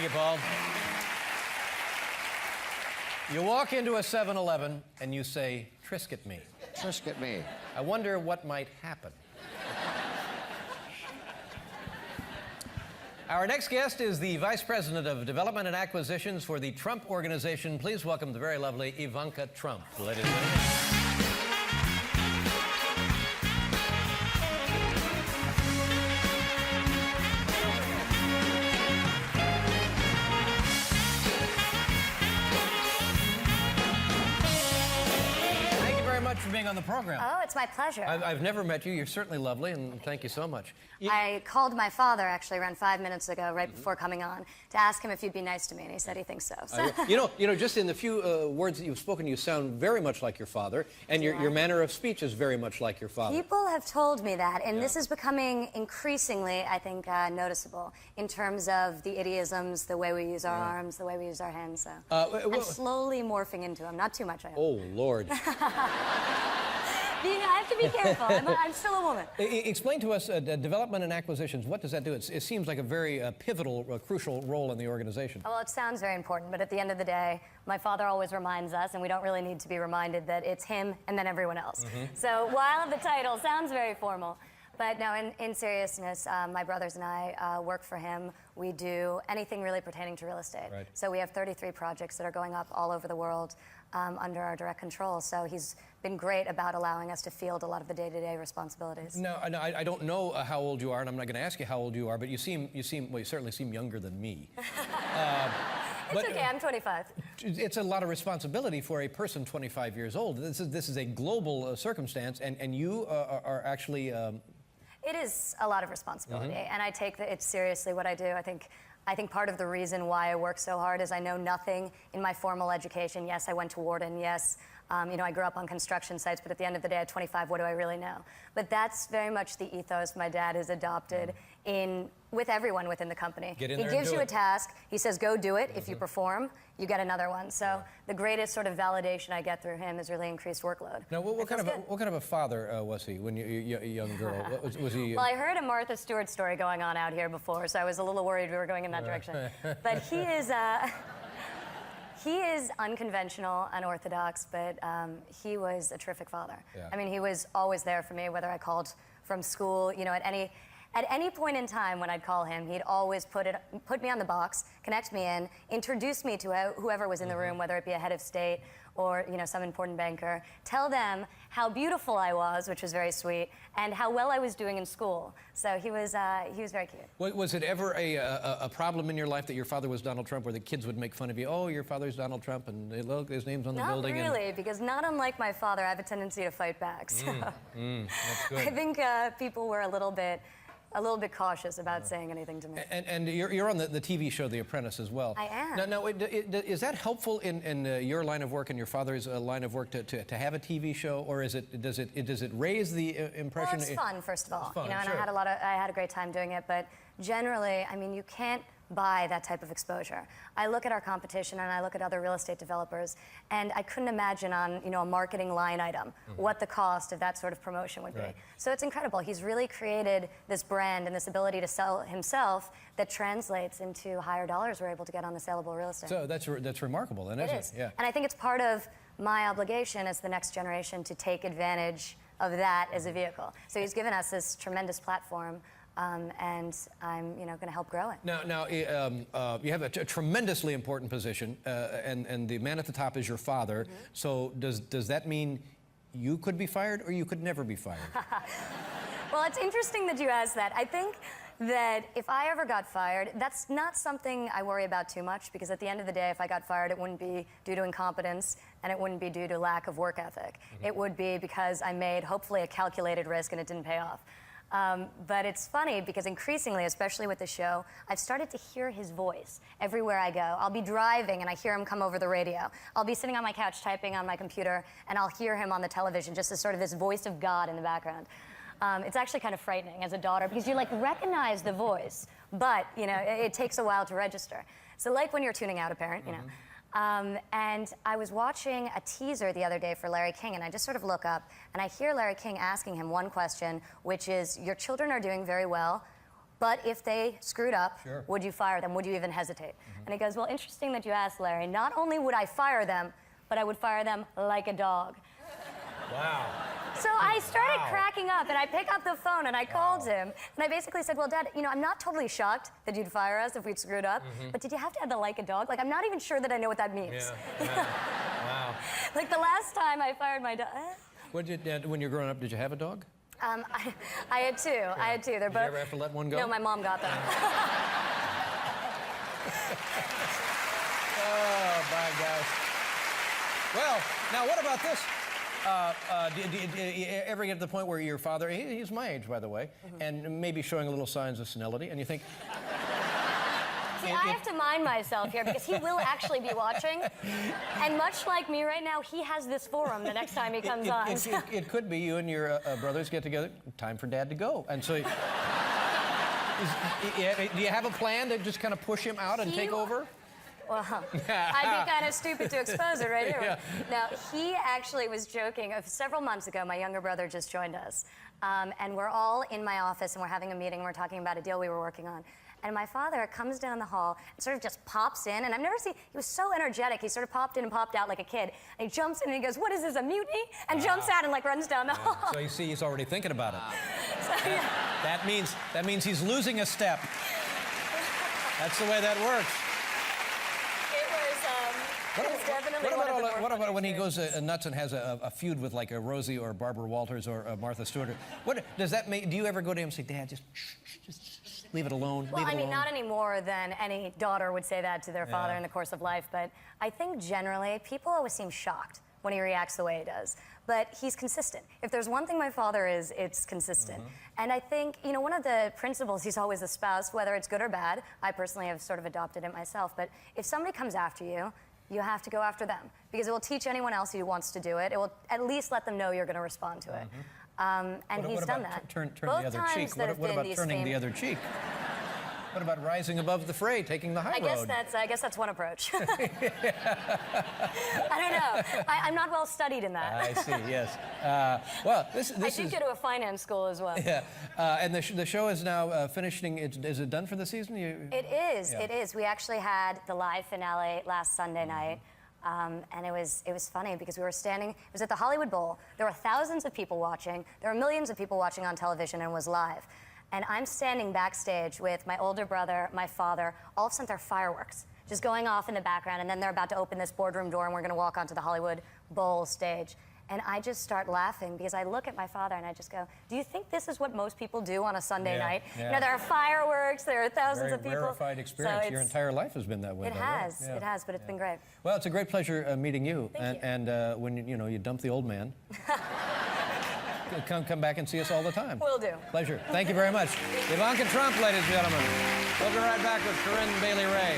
Thank you, Paul. You walk into a 7-Eleven and you say, "Trisket me." Trisket me. I wonder what might happen. Our next guest is the Vice President of Development and Acquisitions for the Trump Organization. Please welcome the very lovely Ivanka Trump, ladies and gentlemen. For being on the program. Oh, it's my pleasure. I've never met you. You're certainly lovely, and thank you so much. I called my father actually around 5 minutes ago, right before coming on, to ask him if you'd be nice to me, and he said he thinks so. You know, just in the few words that you've spoken, you sound very much like your father, and your manner of speech is very much like your father. People have told me that, and this is becoming increasingly, I think, noticeable in terms of the idioms, the way we use our arms, the way we use our hands. So I'm slowly morphing into him. Not too much, I hope. Oh, Lord. You know, I have to be careful. I'm still a woman. Explain to us development and acquisitions. What does that do? It seems like a very pivotal, crucial role in the organization. Well, it sounds very important, but at the end of the day, my father always reminds us, and we don't really need to be reminded, that it's him and then everyone else. So while the title sounds very formal, but no, in seriousness, my brothers and I work for him. We do anything really pertaining to real estate. Right. So we have 33 projects that are going up all over the world under our direct control. So he's been great about allowing us to field a lot of the day-to-day responsibilities. No, I don't know how old you are, and I'm not going to ask you how old you are, but you certainly seem younger than me. It's okay, I'm 25. It's a lot of responsibility for a person 25 years old. This is a global circumstance, and you are actually... It is a lot of responsibility, and I take it seriously what I do. I think part of the reason why I work so hard is I know nothing in my formal education. Yes, I went to Wharton. Yes, you know, I grew up on construction sites, but at the end of the day, at 25, what do I really know? But that's very much the ethos my dad has adopted with everyone within the company. Get in he there gives and do you it. a task. He says, go do it. If you perform, you get another one. So the greatest sort of validation I get through him is really increased workload. Now, what kind of a father was he when you were a young girl? Was he? Well, I heard a Martha Stewart story going on out here before, so I was a little worried we were going in that direction. But he is unconventional, unorthodox, but he was a terrific father. Yeah. I mean, he was always there for me, whether I called from school, you know, at any point in time when I'd call him, he'd always put me on the box, connect me in, introduce me to whoever was in the room, whether it be a head of state or, you know, some important banker, tell them how beautiful I was, which was very sweet, and how well I was doing in school. So he was very cute. Was it ever a problem in your life that your father was Donald Trump, where the kids would make fun of you? Oh, your father's Donald Trump, and look, his name's on the building. Not really, because not unlike my father, I have a tendency to fight back. So that's good. I think people were a little bit cautious about saying anything to me. And you're on the TV show The Apprentice as well. I am. Now, is that helpful in your line of work and your father's line of work to have a TV show, or does it raise the impression? Well, it's fun, first of all. It's fun, you know, and sure. I had a great time doing it, but generally, I mean, you can't buy that type of exposure. I look at our competition and I look at other real estate developers, and I couldn't imagine on, you know, a marketing line item what the cost of that sort of promotion would be. So it's incredible. He's really created this brand and this ability to sell himself that translates into higher dollars we're able to get on the saleable real estate. So that's remarkable, then, isn't it? It is. Yeah. And I think it's part of my obligation as the next generation to take advantage of that as a vehicle. So he's given us this tremendous platform. And I'm, you know, going to help grow it. Now, you have a tremendously important position, and the man at the top is your father. So does that mean you could be fired, or you could never be fired? Well, it's interesting that you asked that. I think that if I ever got fired, that's not something I worry about too much, because at the end of the day, if I got fired, it wouldn't be due to incompetence, and it wouldn't be due to lack of work ethic. It would be because I made, hopefully, a calculated risk and it didn't pay off. But it's funny because increasingly, especially with the show, I've started to hear his voice everywhere I go. I'll be driving and I hear him come over the radio. I'll be sitting on my couch typing on my computer and I'll hear him on the television, just as sort of this voice of God in the background. It's actually kind of frightening as a daughter because you like recognize the voice, but you know, it takes a while to register. So like when you're tuning out a parent, you know. And I was watching a teaser the other day for Larry King, and I just sort of look up, and I hear Larry King asking him one question, which is, your children are doing very well, but if they screwed up, Sure. would you fire them? Would you even hesitate? And he goes, well, interesting that you asked, Larry. Not only would I fire them, but I would fire them like a dog. Wow. So I started cracking up, and I pick up the phone, and I called him, and I basically said, well, Dad, you know, I'm not totally shocked that you'd fire us if we'd screwed up, but did you have to add the like a dog? Like, I'm not even sure that I know what that means. Wow. Like, the last time I fired my dog... When you were growing up, did you have a dog? I had two. I had two. They're Did both... you ever have to let one go? No, my mom got them. Oh, my gosh. Well, now what about this? Did you ever get to the point where your father, he's my age, by the way, and maybe showing a little signs of senility, and you think... See, I have to mind myself here because he will actually be watching. And much like me right now, he has this forum the next time he comes on. It could be you and your brothers get together, time for Dad to go. And so, do you have a plan to just kind of push him out and take over? Well, I'd be kind of stupid to expose it right here. Yeah. Now, he actually was joking. Several months ago, my younger brother just joined us. And we're all in my office, and we're having a meeting, and we're talking about a deal we were working on. And my father comes down the hall and sort of just pops in, and I've never seen, he was so energetic, he sort of popped in and popped out like a kid. And he jumps in and he goes, what is this, a mutiny? And jumps out and like runs down the hall. So you see, he's already thinking about it. So, yeah. That means he's losing a step. That's the way that works. It was definitely What about when he goes nuts and has a feud with like a Rosie or Barbara Walters or Martha Stewart? What does that make? Do you ever go to him and say, Dad, just leave it alone? Well, leave it I mean, alone. not any more than any daughter would say that to their father in the course of life, but I think generally people always seem shocked when he reacts the way he does. But he's consistent. If there's one thing my father is, it's consistent. And I think, you know, one of the principles he's always espoused, whether it's good or bad, I personally have sort of adopted it myself, but if somebody comes after you, you have to go after them because it will teach anyone else who wants to do it. It will at least let them know you're going to respond to it. And he's done that. Turn Both the other times cheek. that have What been about these turning the other cheek? What about rising above the fray, taking the high road? I guess that's one approach. I don't know. I'm not well studied in that. I see. Yes. Well, this I did go to a finance school as well. Yeah. And the show is now finishing. Is it done for the season? It is. Yeah. It is. We actually had the live finale last Sunday night. And it was funny because we were standing, it was at the Hollywood Bowl. There were thousands of people watching. There were millions of people watching on television and it was live. And I'm standing backstage with my older brother, my father. All of a sudden there are fireworks just going off in the background and then they're about to open this boardroom door and we're gonna walk onto the Hollywood Bowl stage. And I just start laughing because I look at my father and I just go, do you think this is what most people do on a Sunday night? Yeah. You know, there are fireworks, there are thousands of people. Rarefied experience. So Your entire life has been that way. It has, it has, but it's been great. Well, it's a great pleasure meeting you. Thank you. And when you dump the old man, come back and see us all the time. Will do. Pleasure. Thank you very much. Ivanka Trump, ladies and gentlemen. We'll be right back with Corinne Bailey Ray.